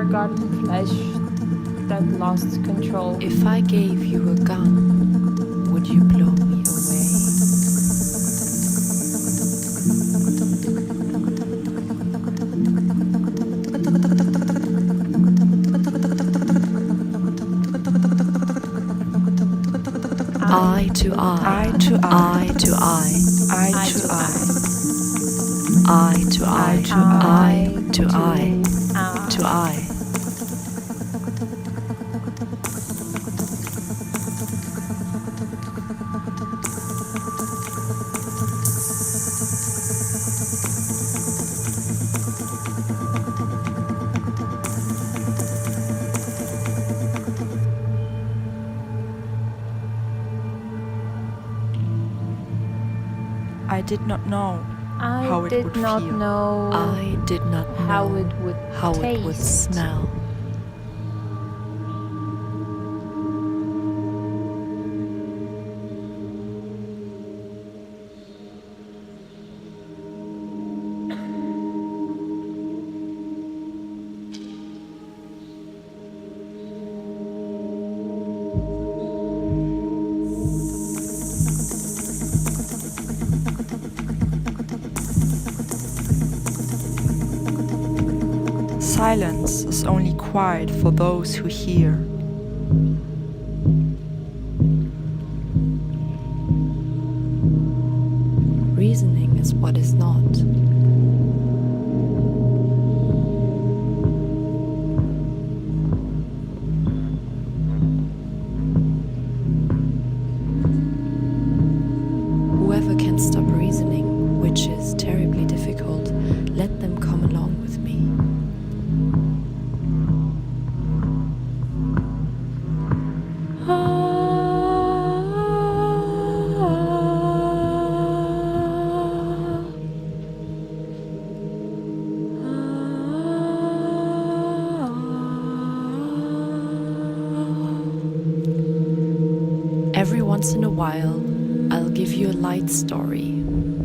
forgotten flesh that lost control. If I gave you a gun, would you blow me away? Eye to eye, eye to eye, to eye, eye to eye, eye to eye, eye to eye, to eye. I did not know how it would feel. I did not know how it would it would smell. Silence is only quiet for those who hear. Reasoning is what is not. Whoever can stop reasoning, which is terribly difficult, let them come along with me. Every once in a while, I'll give you a light story,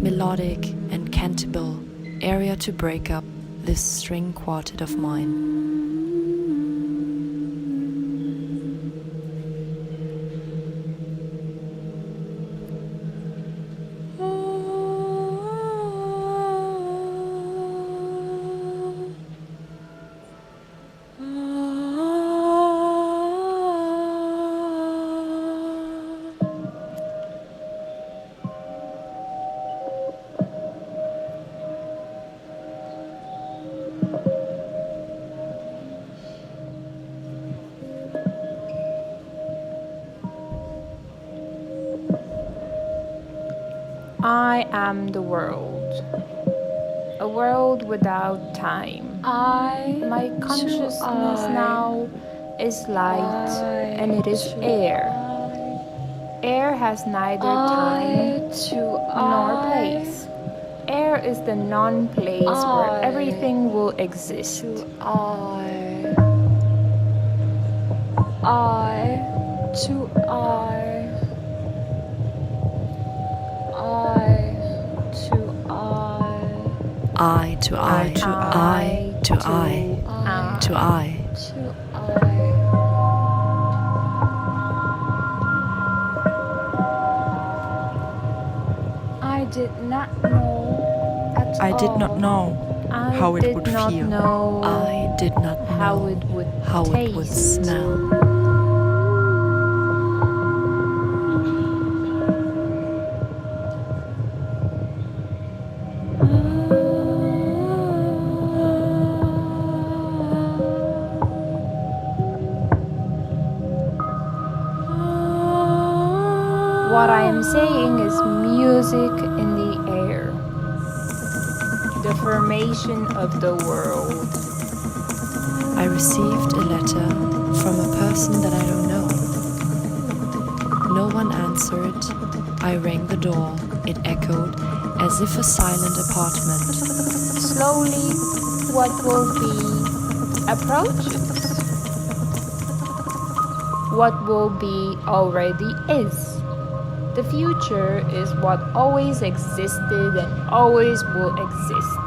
melodic and cantable, area to break up this string quartet of mine. I am the world, a world without time. My consciousness now is light and it is air. Air has neither time nor place. Air is the non-place where everything will exist. I to I To I, to I, to I, to I. I did not know at I did not all. know how it would feel. I did not know how it would how it would taste. smell. What I am saying is music in the air, the formation of the world. I received a letter from a person that I don't know. No one answered. I rang the door. It echoed as if a silent apartment. Slowly, what will be approaches. What will be already is. The future is what always existed and always will exist.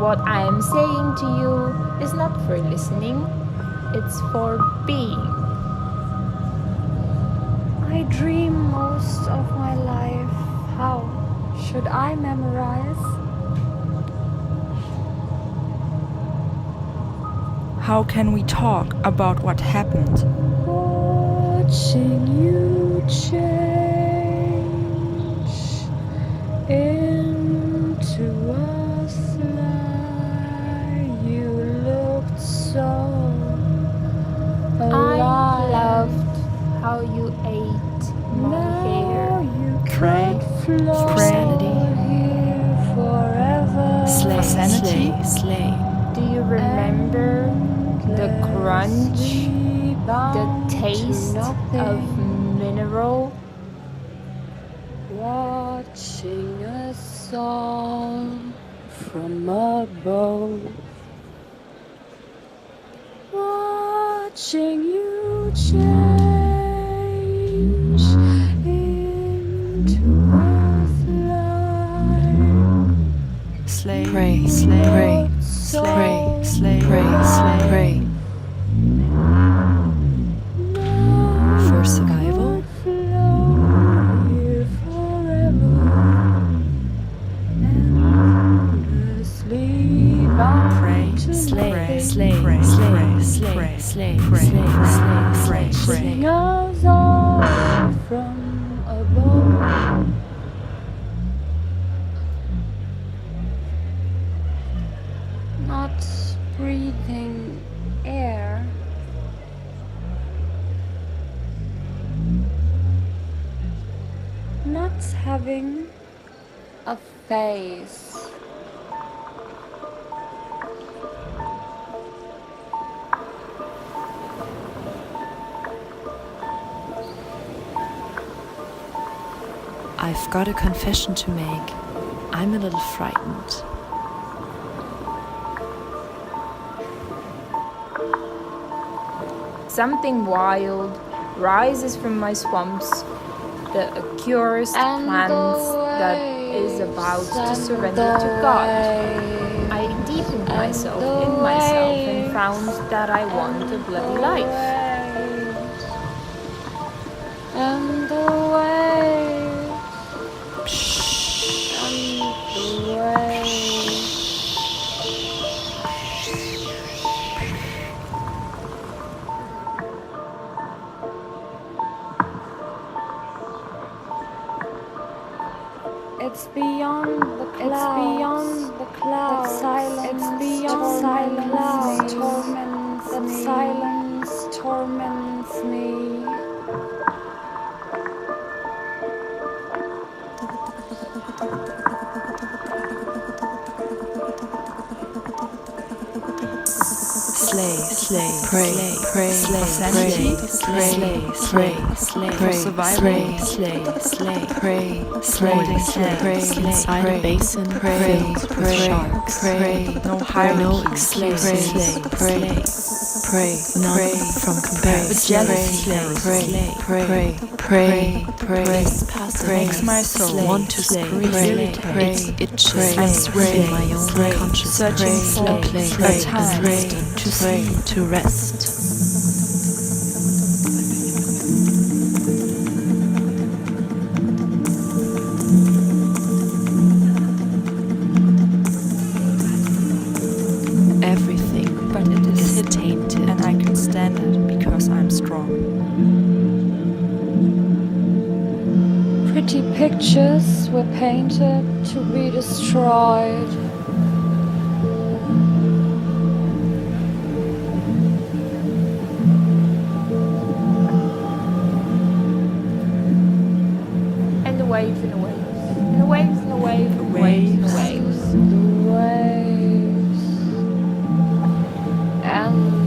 What I am saying to you is not for listening, it's for being. I dream most of my life. How should I memorize? How can we talk about what happened? Watching you change into a fly. You looked so alive. I loved how you ate my hair. Pray for sanity. Slay, sanity. slay. Do you remember the crunch, the taste of mineral? Watching us all from above. Watching you change into a fly. Slay, pray, slay, pray, slay, slay, pray, slay, pray. For survival. Pray, Slay, slay, slay, pray, slay, pray, slay, pray, slay, pray, slay, slay, pray, slay, pray. Watching us all from above. Not breathing air. Not having a face. I've got a confession to make. I'm a little frightened. Something wild rises from my swamps, the accursed And plants the that is about to surrender to God. I deepened myself in myself and found that I want a bloody life. And the waves, and the waves. It's beyond the clouds. It's beyond the clouds. That silence. It's beyond silence. Torments. That silence torments me. Slay, slay, pray, pray, slay, sanity, slay, slay, slay, for survival, slay, slay, pray, Holding slay, hands, pray, inside a basin, filled with sharks, no no hierarchy, excuses, pray, none from comparison, pray, this passion makes my soul want to scream, irritated. it itches, I swear in my own conscious, searching for pray, a time to sleep, to rest. Everything, but it is is tainted, and I can stand it because I'm strong. Pretty pictures were painted to be destroyed. And the waves and the waves. And the waves and the waves and the waves and the waves. The waves and